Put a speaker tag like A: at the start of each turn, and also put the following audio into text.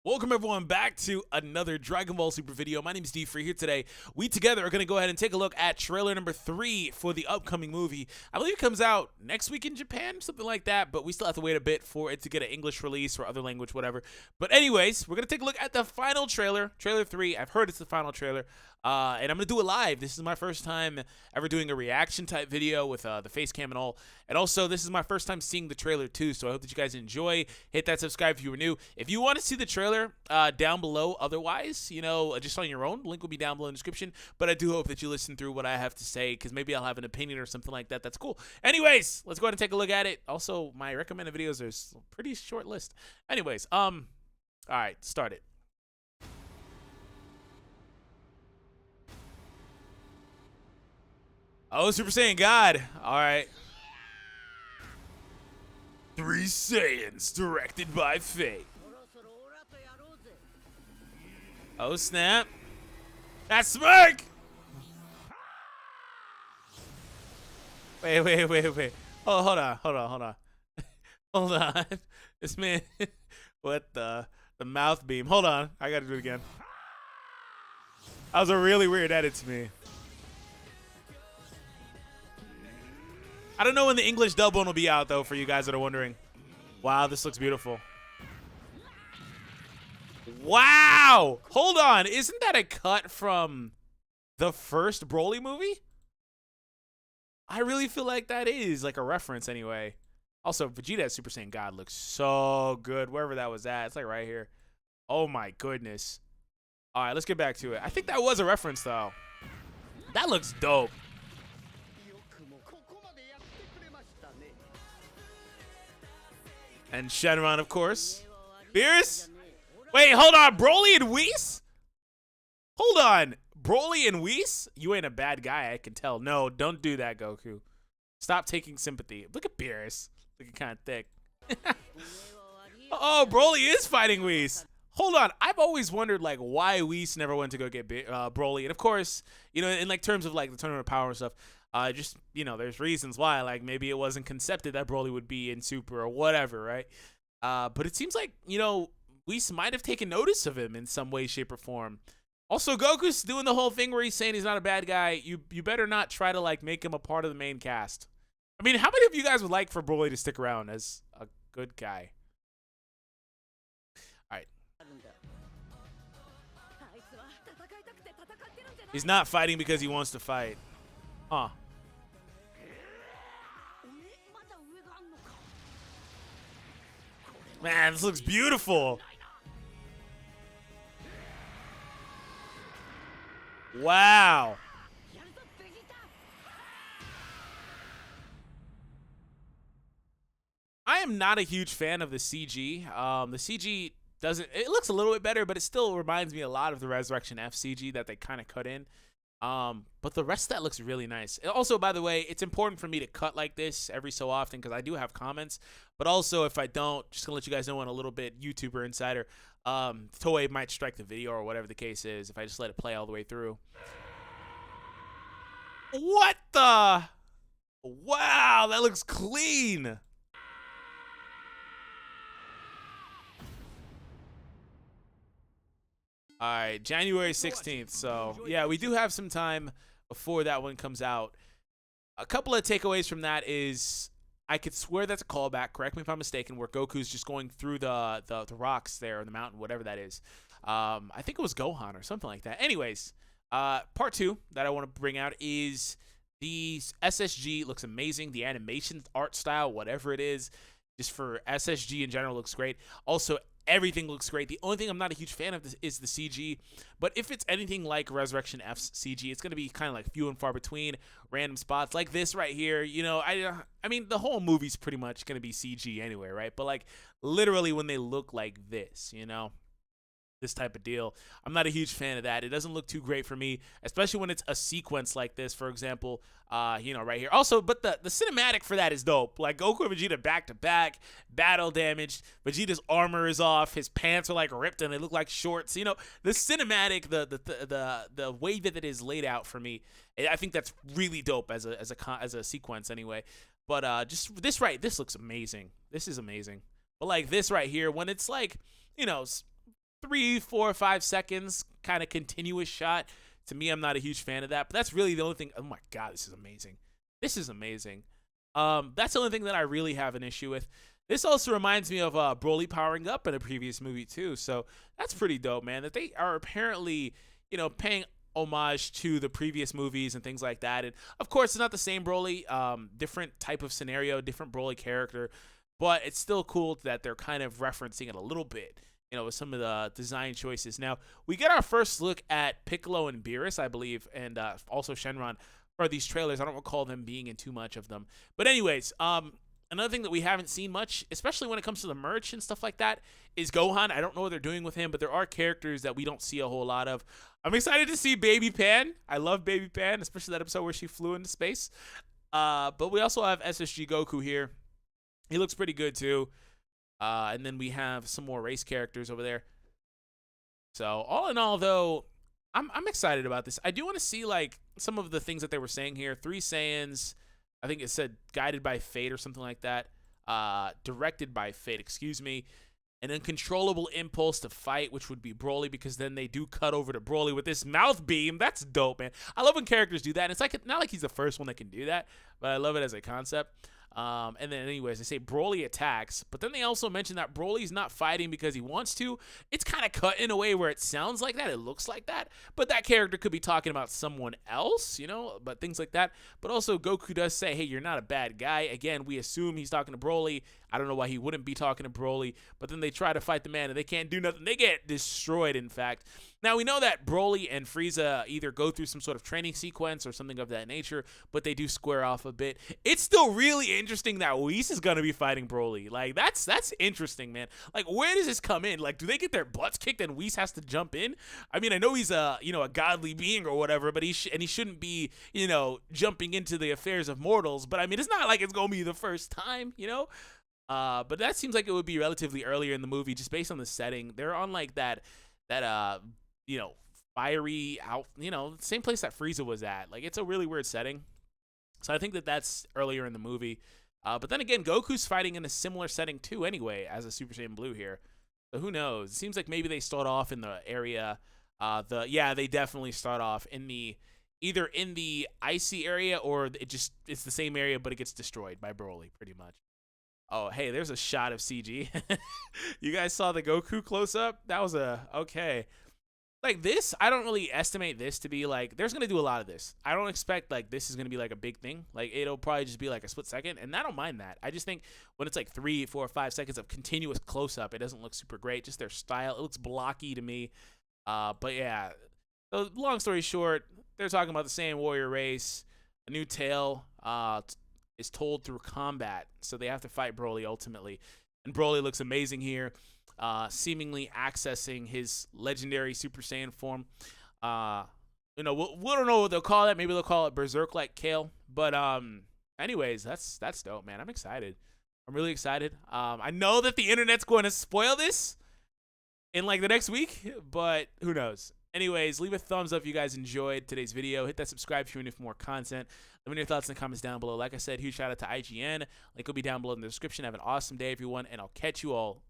A: Welcome everyone back to another Dragon Ball Super video. My name is DFree. Here today, we together are going to go ahead and take a look at trailer number 3 for the upcoming movie. I believe it comes out next week in Japan, something like that, but we still have to wait a bit for it to get an English release or other language, whatever. But anyways, we're going to take a look at the final trailer, trailer 3. I've heard it's the final trailer. And I'm going to do it live. This is my first time ever doing a reaction type video with the face cam and all. And also, this is my first time seeing the trailer too, so I hope that you guys enjoy. Hit that subscribe if you were new. If you want to see the trailer down below otherwise, you know, just on your own, link will be down below in the description. But I do hope that you listen through what I have to say, because maybe I'll have an opinion or something like that. That's cool. Anyways, let's go ahead and take a look at it. Also, my recommended videos are a pretty short list. Anyways, all right, start it. Oh, Super Saiyan God. All right. 3 Saiyans directed by Fate. Oh, snap. That smirk! Wait. Oh, hold on. Hold on. This man, what the mouth beam. Hold on. I gotta do it again. That was a really weird edit to me. I don't know when the English dub one will be out, though, for you guys that are wondering. Wow, this looks beautiful. Wow! Hold on. Isn't that a cut from the first Broly movie? I really feel like that is, like, a reference anyway. Also, Vegeta as Super Saiyan God looks so good, wherever that was at. It's, like, right here. Oh, my goodness. All right, let's get back to it. I think that was a reference, though. That looks dope. And Shenron, of course. Beerus? Wait, hold on. Broly and Whis? Hold on. Broly and Whis? You ain't a bad guy, I can tell. No, don't do that, Goku. Stop taking sympathy. Look at Beerus. Looking kind of thick. Oh, Broly is fighting Whis. Hold on. I've always wondered, like, why Whis never went to go get Broly. And, of course, you know, in, like, terms of, like, the Tournament of Power and stuff, just, you know, there's reasons why, like, maybe it wasn't concepted that Broly would be in Super or whatever, right? But it seems like, you know, Whis might have taken notice of him in some way, shape, or form. Also, Goku's doing the whole thing where he's saying he's not a bad guy. You better not try to, like, make him a part of the main cast. I mean, how many of you guys would like for Broly to stick around as a good guy? All right. He's not fighting because he wants to fight. Huh. Man, this looks beautiful. Wow. I am not a huge fan of the CG. The CG doesn't, it looks a little bit better, but it still reminds me a lot of the Resurrection F CG that they kind of cut in. But the rest of that looks really nice. Also, by the way, it's important for me to cut like this every so often because I do have comments. But also, if I don't, just gonna let you guys know in a little bit, YouTuber Insider, Toei might strike the video or whatever the case is if I just let it play all the way through. What the? Wow, that looks clean. All right, January 16th. So, yeah, we do have some time before that one comes out. A couple of takeaways from that is I could swear that's a callback. Correct me if I'm mistaken, where Goku's just going through the rocks there in the mountain, whatever that is. I think it was Gohan or something like that. Anyways, part 2 that I want to bring out is the SSG looks amazing. The animation, art style, whatever it is, just for SSG in general looks great. Also, everything looks great. The only thing I'm not a huge fan of is the CG. But if it's anything like Resurrection F's CG, it's going to be kind of like few and far between, random spots like this right here. You know, I mean, the whole movie's pretty much going to be CG anyway, right? But like literally when they look like this, you know, this type of deal, I'm not a huge fan of that. It doesn't look too great for me, especially when it's a sequence like this, for example, you know, right here. Also, but the cinematic for that is dope. Like Goku and Vegeta back to back, battle damaged. Vegeta's armor is off. His pants are like ripped and they look like shorts. You know, the cinematic, the way that it is laid out for me, I think that's really dope as a sequence anyway. But just this looks amazing. This is amazing. But like this right here, when it's like, you know, 3, 4, 5 seconds kind of continuous shot. To me, I'm not a huge fan of that, but that's really the only thing. Oh my God, this is amazing. This is amazing. That's the only thing that I really have an issue with. This also reminds me of Broly powering up in a previous movie too, so that's pretty dope, man. That they are apparently, paying homage to the previous movies and things like that. And of course, it's not the same Broly, different type of scenario, different Broly character, but it's still cool that they're kind of referencing it a little bit, with some of the design choices. Now, we get our first look at Piccolo and Beerus, I believe, and also Shenron for these trailers. I don't recall them being in too much of them. But anyways, another thing that we haven't seen much, especially when it comes to the merch and stuff like that, is Gohan. I don't know what they're doing with him, but there are characters that we don't see a whole lot of. I'm excited to see Baby Pan. I love Baby Pan, especially that episode where she flew into space. But we also have SSG Goku here. He looks pretty good too. And then we have some more race characters over there. So all in all, though, I'm excited about this. I do want to see like some of the things that they were saying here. 3 Saiyans. I think it said guided by fate or something like that. Directed by fate, excuse me. An uncontrollable impulse to fight, which would be Broly, because then they do cut over to Broly with this mouth beam. That's dope, man. I love when characters do that. And it's like not like he's the first one that can do that, but I love it as a concept. And then anyways, they say Broly attacks, but then they also mention that Broly's not fighting because he wants to. It's kind of cut in a way where it sounds like that, it looks like that, but that character could be talking about someone else, but things like that. But also Goku does say, hey, you're not a bad guy. Again, we assume he's talking to Broly. I don't know why he wouldn't be talking to Broly, but then they try to fight the man and they can't do nothing. They get destroyed, in fact. Now, we know that Broly and Frieza either go through some sort of training sequence or something of that nature, but they do square off a bit. It's still really interesting that Whis is going to be fighting Broly. Like, that's interesting, man. Like, where does this come in? Like, do they get their butts kicked and Whis has to jump in? I mean, I know he's a godly being or whatever, but he shouldn't be, jumping into the affairs of mortals. But, I mean, it's not like it's going to be the first time, But that seems like it would be relatively earlier in the movie, just based on the setting. They're on like that fiery out, same place that Frieza was at. Like, it's a really weird setting. So I think that's earlier in the movie. But then again, Goku's fighting in a similar setting too, anyway, as a Super Saiyan Blue here. So who knows? It seems like maybe they start off in the area. They definitely start off in either in the icy area or it's the same area, but it gets destroyed by Broly pretty much. Oh, hey, there's a shot of CG. You guys saw the Goku close-up? That was okay. Like this, I don't really estimate this to be like, there's going to do a lot of this. I don't expect like this is going to be like a big thing. Like it'll probably just be like a split second, and I don't mind that. I just think when it's like 3, 4, 5 seconds of continuous close-up, it doesn't look super great. Just their style, it looks blocky to me. But yeah, so long story short, they're talking about the Saiyan warrior race, a new tale, is told through combat, so they have to fight Broly ultimately. And Broly looks amazing here, seemingly accessing his legendary Super Saiyan form. We don't know what they'll call it. Maybe they'll call it Berserk-like Kale. But anyways, that's dope, man. I'm excited. I'm really excited. I know that the internet's going to spoil this in like the next week, but who knows? Anyways, leave a thumbs up if you guys enjoyed today's video. Hit that subscribe if you're in for more content. Let me know your thoughts in the comments down below. Like I said, huge shout out to IGN. Link will be down below in the description. Have an awesome day, everyone, and I'll catch you all